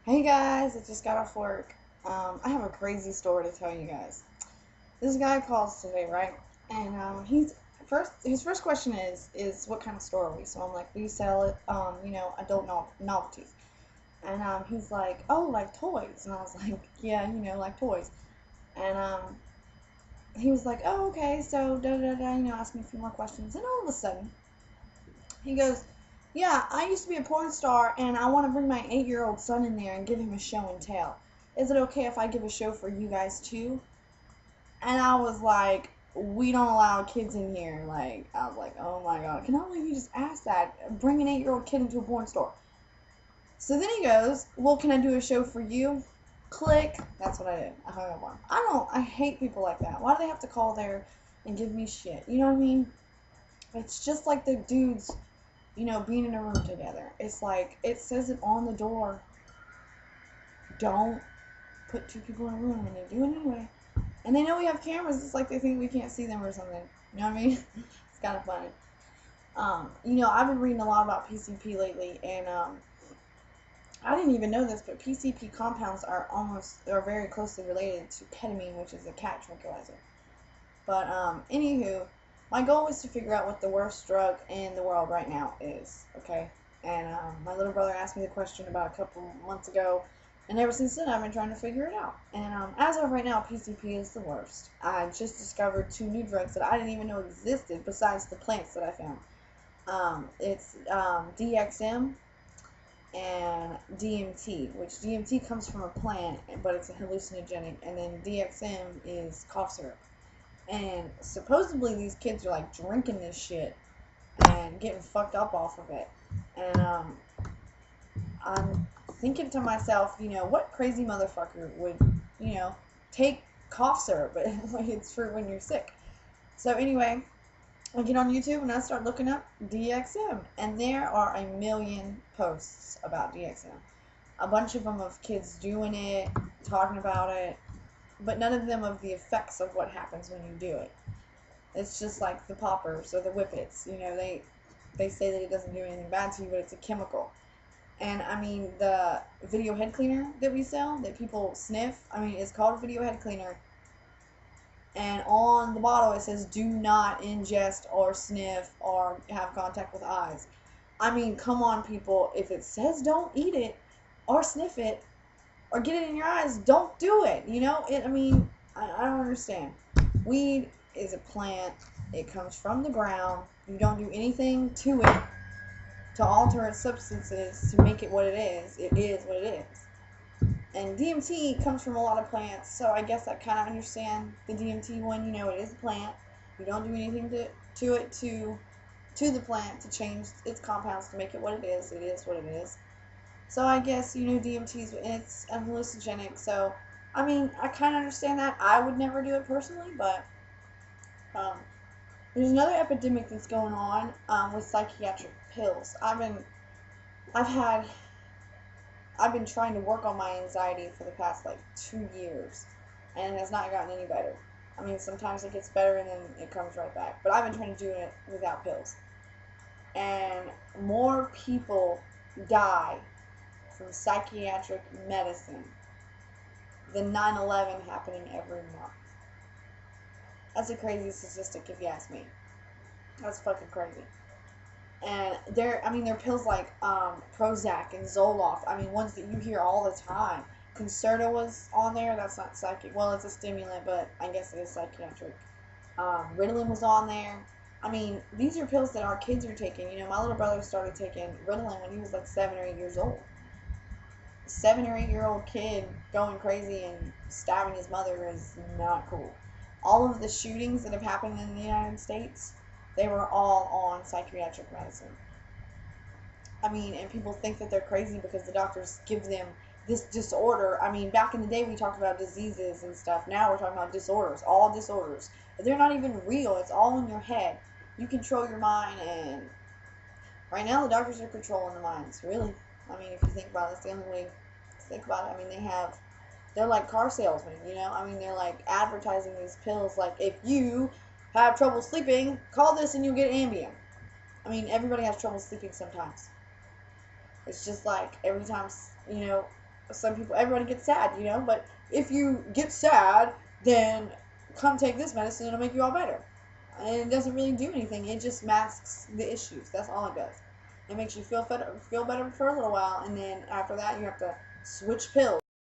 Hey guys, I just got off work. I have a crazy story to tell you guys. This guy calls today, right? And his first question is what kind of store are we? So I'm like, we sell it, adult novelties. And he's like, oh, like toys. And I was like, yeah, like toys. And he was like, oh, okay, so da da da, ask me a few more questions. And all of a sudden, he goes, yeah, I used to be a porn star and I want to bring my 8-year-old son in there and give him a show and tell. Is it okay if I give a show for you guys too? And I was like, we don't allow kids in here. Like, I was like, oh my god, I cannot believe you just asked that. Bring an 8-year-old kid into a porn store. So then he goes, well, can I do a show for you? Click. That's what I did. I hung up on him. I hate people like that. Why do they have to call there and give me shit? You know what I mean? It's just like the dudes being in a room together. It's like, it says it on the door. Don't put two people in a room, and they do it anyway. And they know we have cameras. It's like they think we can't see them or something. You know what I mean? It's kind of funny. I've been reading a lot about PCP lately, and I didn't even know this, but PCP compounds are very closely related to ketamine, which is a cat tranquilizer. But anywho, my goal is to figure out what the worst drug in the world right now is. Okay, and my little brother asked me the question about a couple months ago, and ever since then I've been trying to figure it out. And as of right now, PCP is the worst. I just discovered two new drugs that I didn't even know existed besides the plants that I found. It's DXM and DMT, which DMT comes from a plant, but it's a hallucinogenic, and then DXM is cough syrup. And supposedly these kids are like drinking this shit and getting fucked up off of it. And I'm thinking to myself, what crazy motherfucker would, take cough syrup, but it's for when you're sick. So anyway, I get on YouTube and I start looking up DXM, and there are a million posts about DXM. A bunch of them of kids doing it, talking about it, but none of them of the effects of what happens when you do it. It's just like the poppers or the whippets. They say that it doesn't do anything bad to you, but it's a chemical. And I mean, the video head cleaner that we sell, that people sniff, I mean, it's called a video head cleaner. And on the bottle it says, do not ingest or sniff or have contact with eyes. I mean, come on, people. If it says don't eat it or sniff it or get it in your eyes, don't do it. I don't understand. Weed is a plant. It comes from the ground. You don't do anything to it to alter its substances to make it what it is. It is what it is. And DMT comes from a lot of plants, so I guess I kind of understand the DMT one. It is a plant. You don't do anything to it to the plant to change its compounds to make it what it is. It is what it is. So I guess, DMT's, and it's hallucinogenic, so, I mean, I kind of understand that. I would never do it personally, but, um, there's another epidemic that's going on, with psychiatric pills. I've had, I've been trying to work on my anxiety for the past, like, 2 years, and it has not gotten any better. I mean, sometimes it gets better and then it comes right back, but I've been trying to do it without pills. And more people die from psychiatric medicine than 9/11 happening every month. That's a crazy statistic if you ask me. That's fucking crazy. And they're pills like Prozac and Zoloft. I mean, ones that you hear all the time. Concerta was on there. That's not psychic. Well, it's a stimulant, but I guess it is psychiatric. Ritalin was on there. I mean, these are pills that our kids are taking. My little brother started taking Ritalin when he was like 7 or 8 years old. 7 or 8-year-old kid going crazy and stabbing his mother is not cool. All of the shootings that have happened in the United States, they were all on psychiatric medicine. I mean, and people think that they're crazy because the doctors give them this disorder. I mean, back in the day we talked about diseases and stuff. Now we're talking about disorders, all disorders. They're not even real. It's all in your head. You control your mind, and right now the doctors are controlling the minds, really. I mean, if you think about it, it's the only way to think about it. I mean, they're like car salesmen, I mean, they're like advertising these pills, like, if you have trouble sleeping, call this and you'll get Ambien. I mean, everybody has trouble sleeping sometimes. It's just like every time, some people, everybody gets sad, you know, but if you get sad, then come take this medicine, it'll make you all better. And it doesn't really do anything. It just masks the issues. That's all it does. It makes you feel better for a little while, and then after that, you have to switch pills.